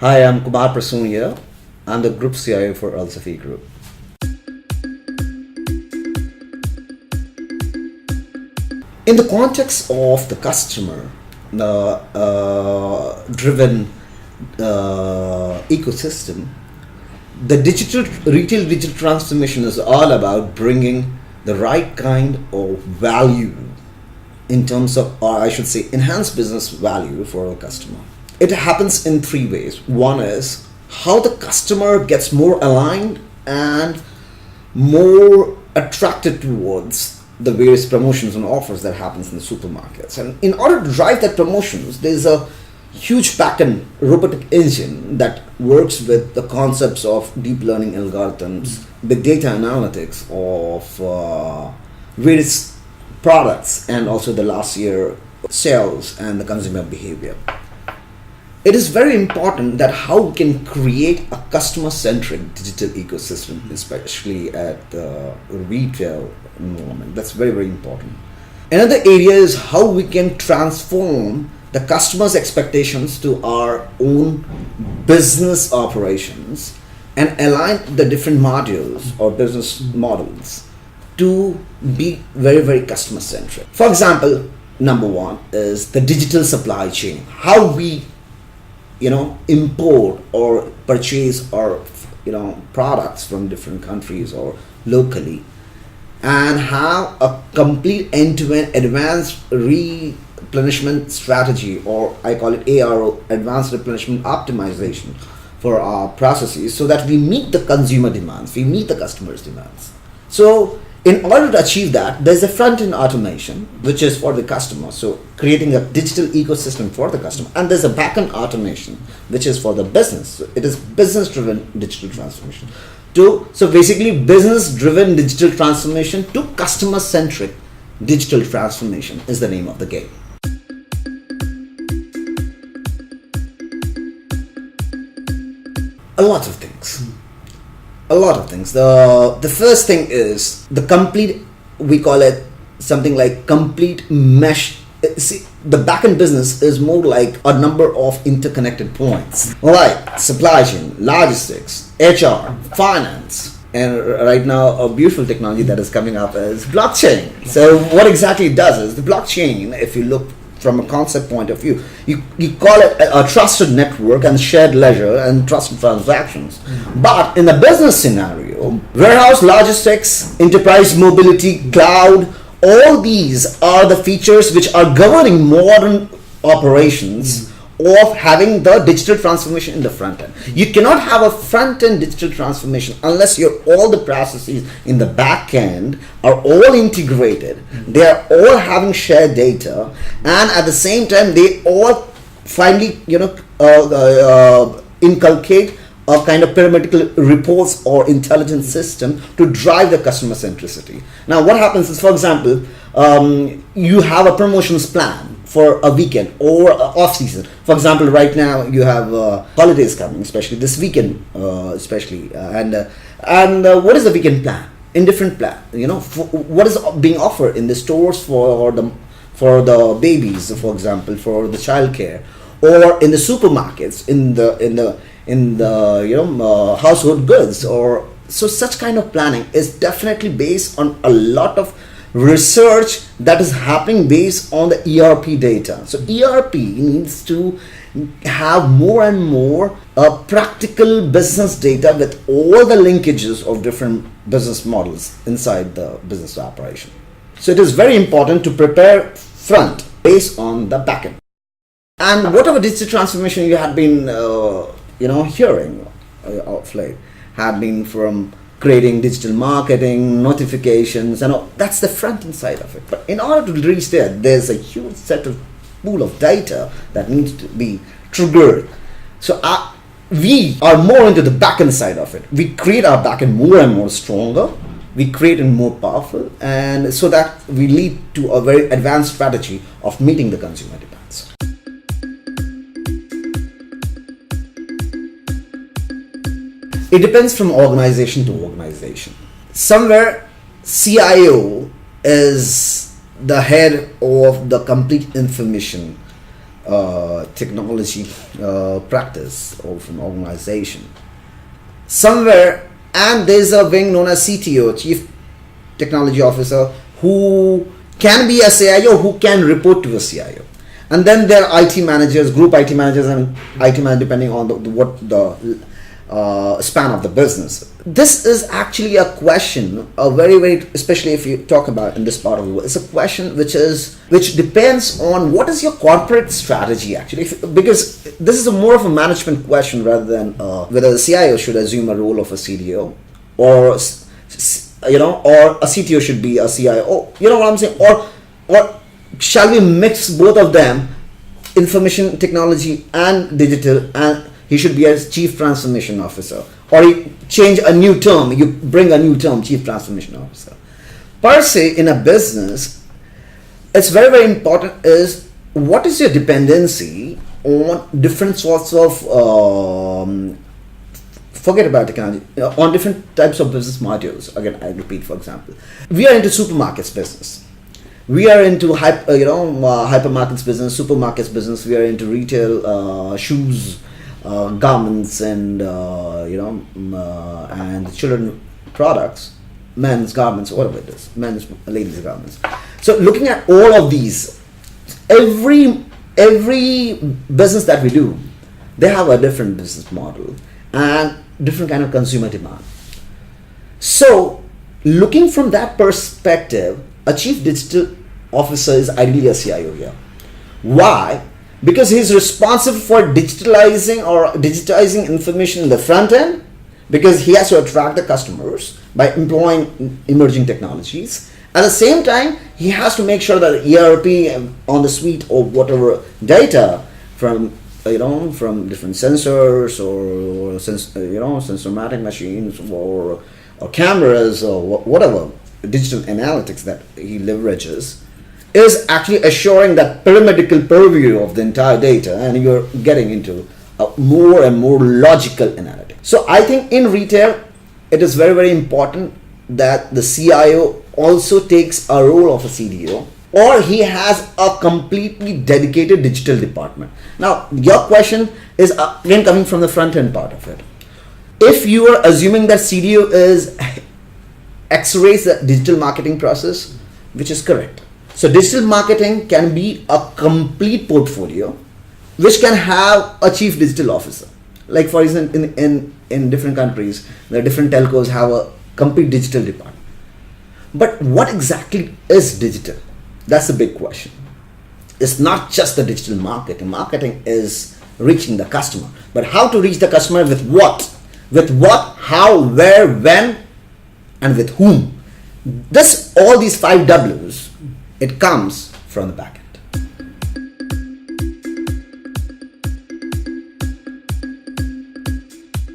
Hi, I'm Kumar Prasoon here. I'm the Group CIO for Al-Safi Group. In the context of the customer driven ecosystem, the retail digital transformation is all about bringing the right kind of value in terms of, or I should say, enhanced business value for a customer. It happens in three ways. One is how the customer gets more aligned and more attracted towards the various promotions and offers that happens in the supermarkets. And in order to drive that promotions, there's a huge backend robotic engine that works with the concepts of deep learning algorithms, big data analytics of various products, and also the last year sales and the consumer behavior. It is very important that how we can create a customer-centric digital ecosystem, especially at the retail environment. That's very, very important. Another area is how we can transform the customer's expectations to our own business operations and align the different modules or business models to be very, very customer-centric. For example, number one is the digital supply chain. How we import or purchase our products from different countries or locally, and have a complete end-to-end advanced replenishment strategy, or I call it ARO, advanced replenishment optimization, for our processes, so that we meet the consumer demands, we meet the customer's demands. So in order to achieve that, there's a front-end automation, which is for the customer, so creating a digital ecosystem for the customer, and there's a back-end automation, which is for the business. So it is business-driven digital transformation. So basically, business-driven digital transformation to customer-centric digital transformation is the name of the game. A lot of things. The first thing is the complete, we call it something like complete mesh. See, the backend business is more like a number of interconnected points, like supply chain, logistics, HR, finance, and right now a beautiful technology that is coming up is blockchain. So what exactly it does is the blockchain, if you look from a concept point of view, you call it a trusted network and shared ledger and trusted transactions. But in the business scenario, warehouse logistics, enterprise mobility, cloud, all these are the features which are governing modern operations of having the digital transformation in the front end. You cannot have a front end digital transformation unless all the processes in the back end are all integrated. They are all having shared data, and at the same time they all finally inculcate a kind of pyramidal reports or intelligence system to drive the customer centricity. Now what happens is, for example, you have a promotions plan for a weekend or off season. For example, right now you have holidays coming, especially this weekend, and what is the weekend plan? Indifferent plan. What is being offered in the stores for the babies, for example, for the childcare, or in the supermarkets, in the household goods, or so. Such kind of planning is definitely based on a lot of research that is happening based on the ERP data. So ERP needs to have more and more practical business data with all the linkages of different business models inside the business operation. So it is very important to prepare front based on the backend. And whatever digital transformation you had been hearing of late had been from creating digital marketing, notifications, and all. That's the front end side of it. But in order to reach there, there's a huge set of pool of data that needs to be triggered. So we are more into the backend side of it. We create our backend more and more stronger. We create it more powerful, and so that we lead to a very advanced strategy of meeting the consumer demands. It depends from organization to organization. Somewhere CIO is the head of the complete information technology practice or from organization somewhere, and there's a wing known as CTO, Chief Technology Officer, who can be a CIO, who can report to a CIO. And then there are IT managers, group IT managers, and IT managers depending on what the span of the business. This is actually a question, a very, especially if you talk about in this part of the world, it's a question which depends on what is your corporate strategy actually. Because this is more of a management question rather than whether the CIO should assume a role of a CDO, or or a CTO should be a CIO. You know what I'm saying? Or shall we mix both of them, information technology and digital, and he should be a chief transformation officer, or you change a new term, you bring a new term, chief transformation officer. Per se, in a business, it's very important is what is your dependency on different sorts of, forget about technology, on different types of business modules. Again, I repeat, for example, we are into supermarkets business. We are into hypermarkets business, supermarkets business. We are into retail, shoes, garments, and and children products, men's garments, whatever it is, men's, ladies' garments. So looking at all of these, every business that we do, they have a different business model and different kind of consumer demand. So looking from that perspective, a chief digital officer is ideally a CIO here. Why? Because he's responsible for digitizing information in the front end, because he has to attract the customers by employing emerging technologies. At the same time, he has to make sure that ERP on the suite or whatever data from different sensors or sensormatic machines or cameras or whatever digital analytics that he leverages is actually assuring that pyramidal purview of the entire data, and you're getting into a more and more logical analytics. So I think in retail, it is very important that the CIO also takes a role of a CDO, or he has a completely dedicated digital department. Now, your question is again coming from the front end part of it. If you are assuming that CDO is X-rays the digital marketing process, which is correct. So digital marketing can be a complete portfolio, which can have a chief digital officer. Like for instance, in different countries, the different telcos have a complete digital department. But what exactly is digital? That's the big question. It's not just the digital marketing. Marketing is reaching the customer. But how to reach the customer with what? With what, how, where, when, and with whom? All these 5 W's, it comes from the back end.